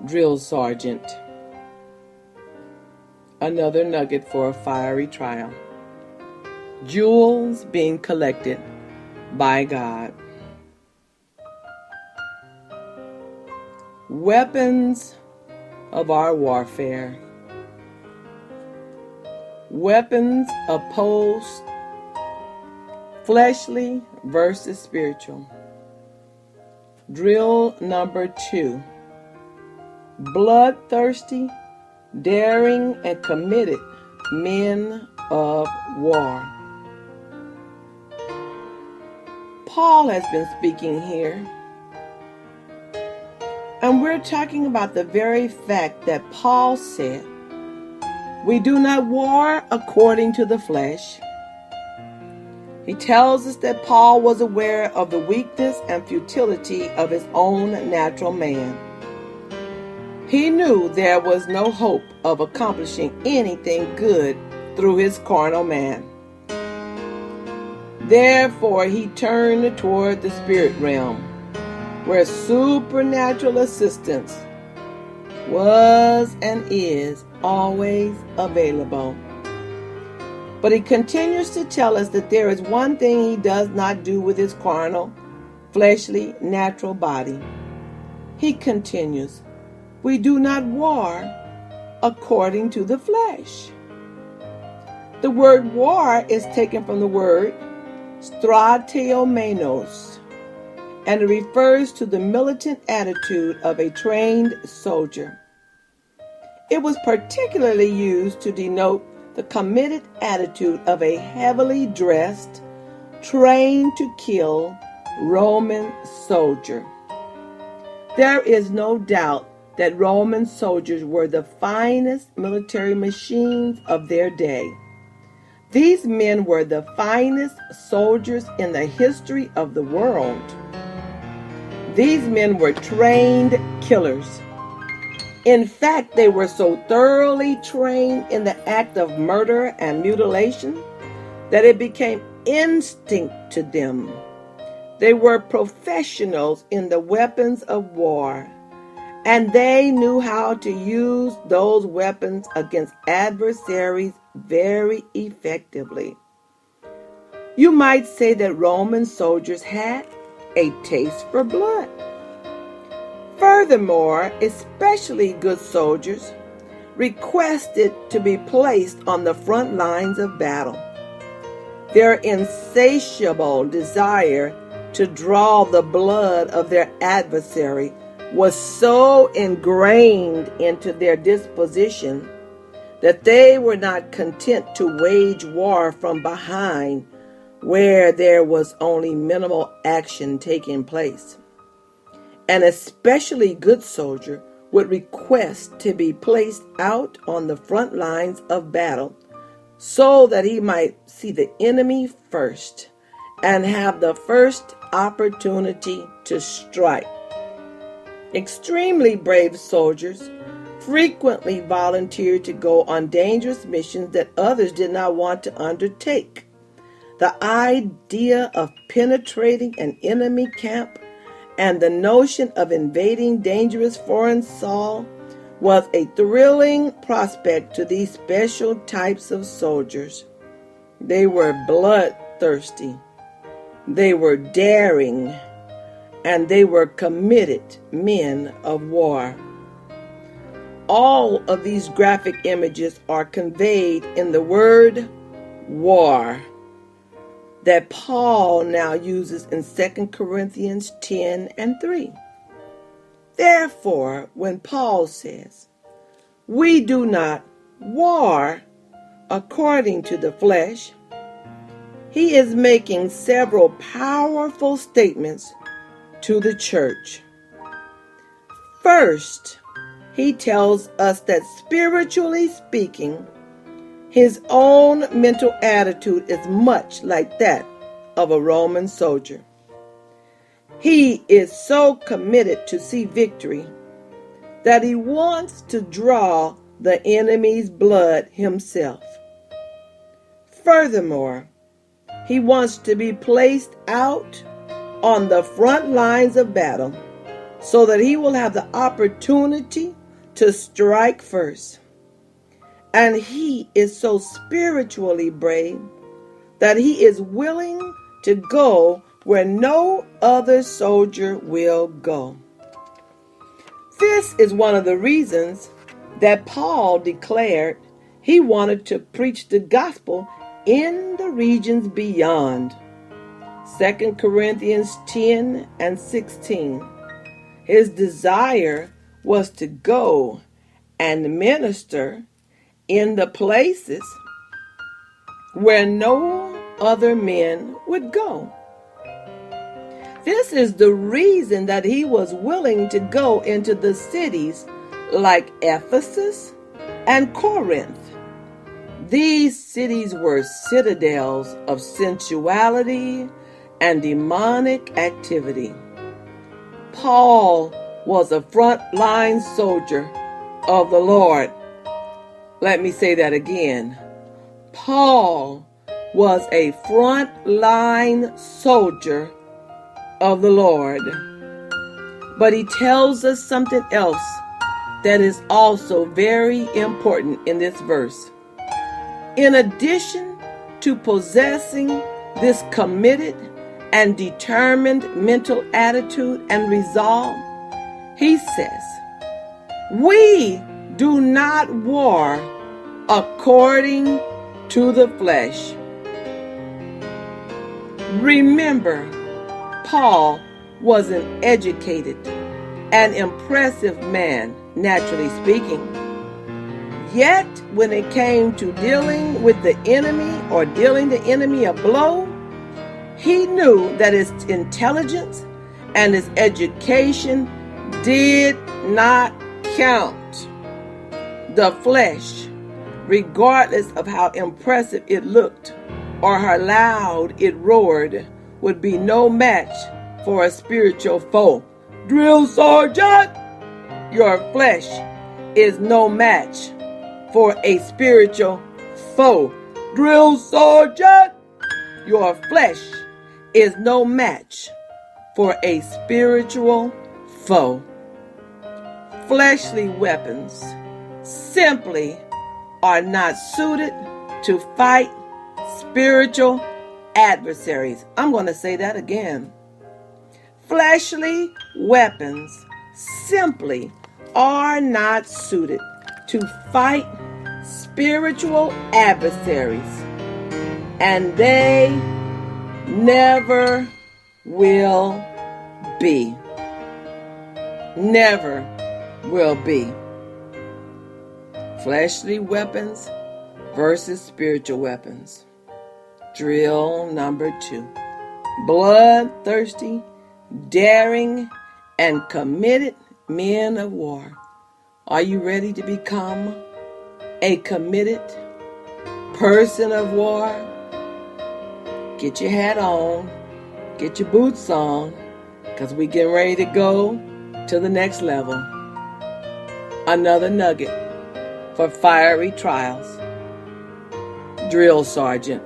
Drill Sergeant. Another nugget for a fiery trial. Jewels being collected by God. Weapons of our warfare. Weapons opposed, fleshly versus spiritual. Drill number 2. Bloodthirsty, daring, and committed men of war. Paul has been speaking here, and we're talking about the very fact that Paul said, we do not war according to the flesh. He tells us that Paul was aware of the weakness and futility of his own natural man. He knew there was no hope of accomplishing anything good through his carnal man. Therefore, he turned toward the spirit realm, where supernatural assistance was and is always available. But he continues to tell us that there is one thing he does not do with his carnal, fleshly, natural body. He continues, we do not war according to the flesh. The word war is taken from the word strateomenos, and it refers to the militant attitude of a trained soldier. It was particularly used to denote the committed attitude of a heavily dressed, trained to kill Roman soldier. There is no doubt that Roman soldiers were the finest military machines of their day. These men were the finest soldiers in the history of the world. These men were trained killers. In fact, they were so thoroughly trained in the act of murder and mutilation that it became instinct to them. They were professionals in the weapons of war, and they knew how to use those weapons against adversaries very effectively. You might say that Roman soldiers had a taste for blood. Furthermore, especially good soldiers requested to be placed on the front lines of battle. Their insatiable desire to draw the blood of their adversary was so ingrained into their disposition that they were not content to wage war from behind where there was only minimal action taking place. An especially good soldier would request to be placed out on the front lines of battle so that he might see the enemy first and have the first opportunity to strike. Extremely brave soldiers frequently volunteered to go on dangerous missions that others did not want to undertake. The idea of penetrating an enemy camp and the notion of invading dangerous foreign soil was a thrilling prospect to these special types of soldiers. They were bloodthirsty, they were daring, and they were committed men of war. All of these graphic images are conveyed in the word war that Paul now uses in 2 Corinthians 10 and 3. Therefore, when Paul says, we do not war according to the flesh, he is making several powerful statements to the church. First, he tells us that spiritually speaking, his own mental attitude is much like that of a Roman soldier. He is so committed to see victory that he wants to draw the enemy's blood himself. Furthermore, he wants to be placed out on the front lines of battle so that he will have the opportunity to strike first. And he is so spiritually brave that he is willing to go where no other soldier will go. This is one of the reasons that Paul declared he wanted to preach the gospel in the regions beyond. 2 Corinthians 10 and 16. His desire was to go and minister in the places where no other men would go. This is the reason that he was willing to go into the cities like Ephesus and Corinth. These cities were citadels of sensuality and demonic activity. Paul was a frontline soldier of the Lord. Let me say that again. Paul was a frontline soldier of the Lord. But he tells us something else that is also very important in this verse. In addition to possessing this committed and determined mental attitude and resolve, he says, we do not war according to the flesh. Remember, Paul was an educated and impressive man, naturally speaking. Yet, when it came to dealing with the enemy or dealing the enemy a blow, he knew that his intelligence and his education did not count. The flesh, regardless of how impressive it looked or how loud it roared, would be no match for a spiritual foe. Drill sergeant, your flesh is no match for a spiritual foe. Drill sergeant, your flesh is no match for a spiritual foe. Fleshly weapons simply are not suited to fight spiritual adversaries. I'm going to say that again. Fleshly weapons simply are not suited to fight spiritual adversaries, and they never will be. Never will be. Fleshly weapons versus spiritual weapons. Drill number 2. Bloodthirsty, daring, and committed men of war. Are you ready to become a committed person of war? Get your hat on, get your boots on, because we're getting ready to go to the next level. Another nugget for fiery trials. Drill sergeant.